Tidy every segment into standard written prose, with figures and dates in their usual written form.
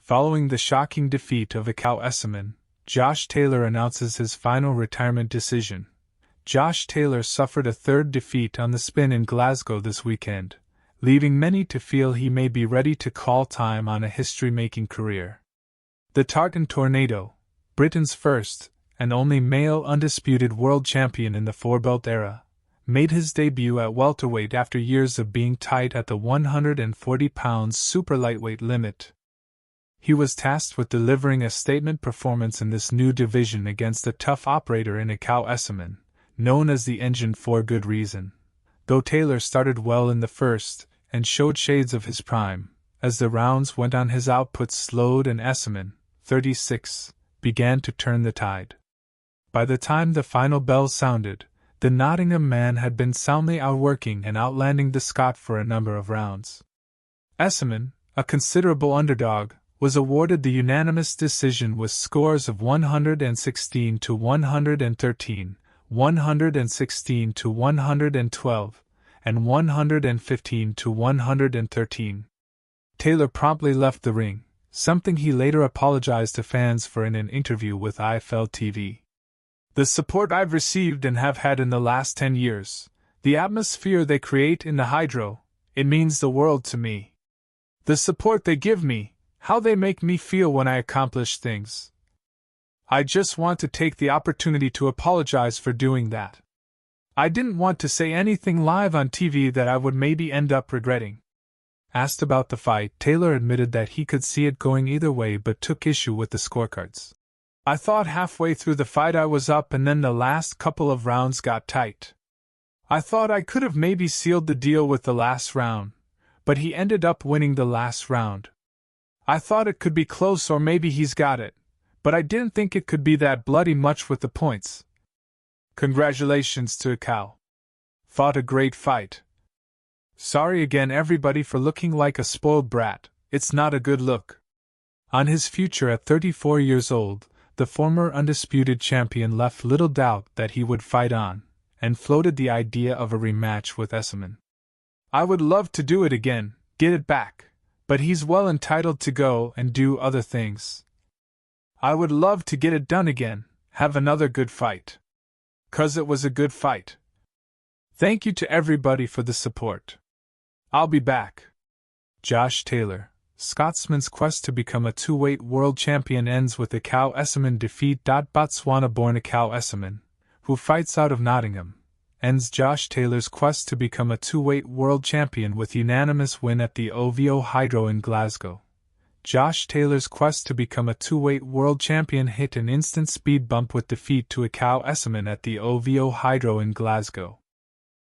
Following the shocking defeat of Ekow Essuman, Josh Taylor announces his final retirement decision. Josh Taylor suffered a third defeat on the spin in Glasgow this weekend, leaving many to feel he may be ready to call time on a history-making career. The Tartan Tornado, Britain's first and only male undisputed world champion in the four-belt era, made his debut at welterweight after years of being tight at the 140-pound super lightweight limit. He was tasked with delivering a statement performance in this new division against a tough operator in Ekow Essuman, known as the Engine for good reason. Though Taylor started well in the first and showed shades of his prime, as the rounds went on his output slowed and Essuman, 36, began to turn the tide. By the time the final bell sounded, the Nottingham man had been soundly outworking and outlanding the Scot for a number of rounds. Essuman, a considerable underdog, was awarded the unanimous decision with scores of 116 to 113, 116 to 112, and 115 to 113. Taylor promptly left the ring, something he later apologized to fans for in an interview with IFL TV. "The support I've received and have had in the last 10 years, the atmosphere they create in the hydro, it means the world to me. The support they give me, how they make me feel when I accomplish things. I just want to take the opportunity to apologize for doing that. I didn't want to say anything live on TV that I would maybe end up regretting." Asked about the fight, Taylor admitted that he could see it going either way but took issue with the scorecards. "I thought halfway through the fight I was up and then the last couple of rounds got tight. I thought I could have maybe sealed the deal with the last round, but he ended up winning the last round. I thought it could be close or maybe he's got it, but I didn't think it could be that bloody much with the points. Congratulations to Ekow. Fought a great fight. Sorry again everybody for looking like a spoiled brat, it's not a good look." On his future at 34 years old, the former undisputed champion left little doubt that he would fight on, and floated the idea of a rematch with Essuman. "I would love to do it again, get it back, but he's well entitled to go and do other things. I would love to get it done again, have another good fight. 'Cause it was a good fight. Thank you to everybody for the support. I'll be back." Josh Taylor, Scotsman's quest to become a two-weight world champion ends with Ekow Essuman defeat. Botswana-born Ekow Essuman, who fights out of Nottingham, ends Josh Taylor's quest to become a two-weight world champion with unanimous win at the OVO Hydro in Glasgow. Josh Taylor's quest to become a two-weight world champion hit an instant speed bump with defeat to Ekow Essuman at the OVO Hydro in Glasgow.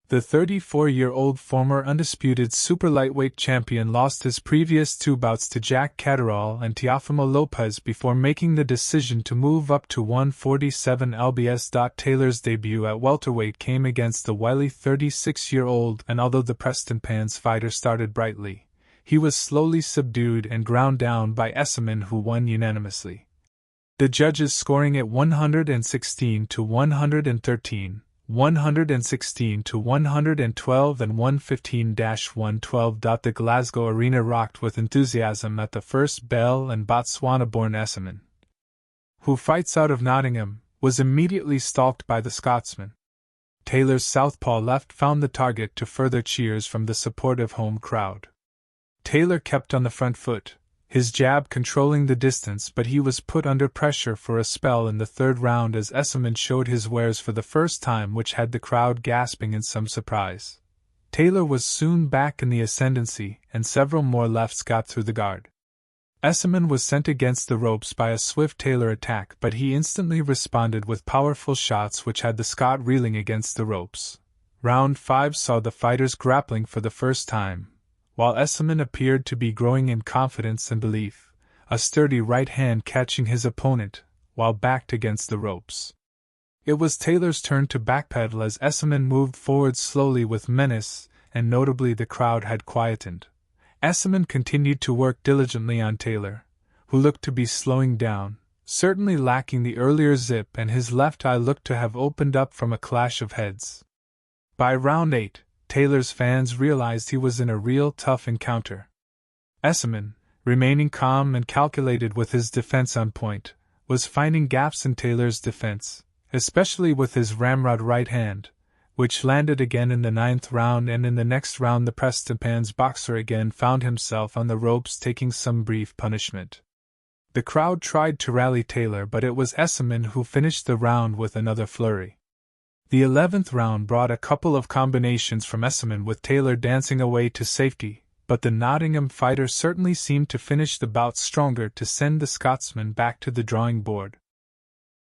The 34-year-old former undisputed super lightweight champion lost his previous two bouts to Jack Catterall and Teofimo Lopez before making the decision to move up to 147 lbs. Taylor's debut at welterweight came against the wily 36-year-old, and although the Preston Pans fighter started brightly, he was slowly subdued and ground down by Essuman, who won unanimously. The judges scoring at 116 to 113, 116 to 112 and 115-112. The Glasgow arena rocked with enthusiasm at the first bell, and Botswana-born Essuman, who fights out of Nottingham, was immediately stalked by the Scotsman. Taylor's southpaw left found the target to further cheers from the supportive home crowd. Taylor kept on the front foot, his jab controlling the distance, but he was put under pressure for a spell in the third round as Essuman showed his wares for the first time, which had the crowd gasping in some surprise. Taylor was soon back in the ascendancy, and several more lefts got through the guard. Essuman was sent against the ropes by a swift Taylor attack, but he instantly responded with powerful shots which had the Scot reeling against the ropes. Round 5 saw the fighters grappling for the first time. While Essuman appeared to be growing in confidence and belief, a sturdy right hand catching his opponent, while backed against the ropes. It was Taylor's turn to backpedal as Essuman moved forward slowly with menace, and notably the crowd had quietened. Essuman continued to work diligently on Taylor, who looked to be slowing down, certainly lacking the earlier zip, and his left eye looked to have opened up from a clash of heads. By round 8, Taylor's fans realized he was in a real tough encounter. Essuman, remaining calm and calculated with his defense on point, was finding gaps in Taylor's defense, especially with his ramrod right hand, which landed again in the 9th round, and in the next round the Prestonpans boxer again found himself on the ropes taking some brief punishment. The crowd tried to rally Taylor, but it was Essuman who finished the round with another flurry. The 11th round brought a couple of combinations from Essuman with Taylor dancing away to safety, but the Nottingham fighter certainly seemed to finish the bout stronger to send the Scotsman back to the drawing board.